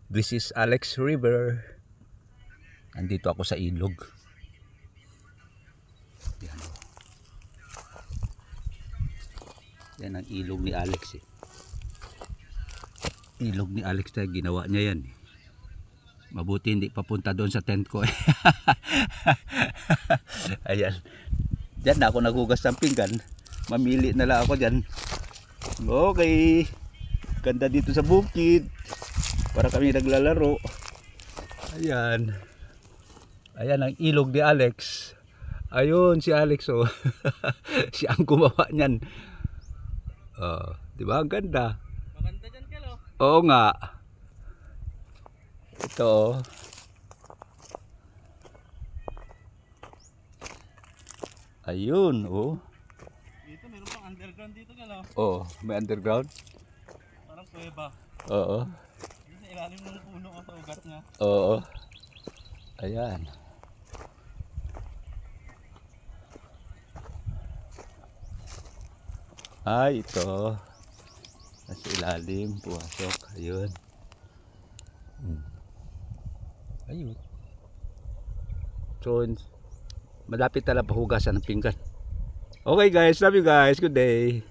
This is Alex River. Andito ako sa ilog. Yan. Yan ang ilog ni Alex eh. Ilog ni Alex tayo, ginawa niya yan. Mabuti hindi papunta doon sa tent ko. Ayan. Diyan na ako nagugas ng pinggan. Mamili na lang ako dyan. Okay. Ganda dito sa bukid. Para kami naglalaro. Ayan. Ayan ang ilog ni Alex. Ayun si Alex oh. Siya ang gumawa niyan. Di ba? Ang ganda. Maganda dyan, Kelo. Oo nga. Ito oh. Ayun oh. Dito meron pang underground dito, Kelo. Oh, may underground. Parang kuweba. Oo. Dito sa ilalim ng puno o sa ugat niya. Oo. Ayan. Ay, ito. Nasa ilalim, puwasok. Ayun. Ayun. So, malapit na lang pahugasan ng pinggan. Okay guys, love you guys. Good day.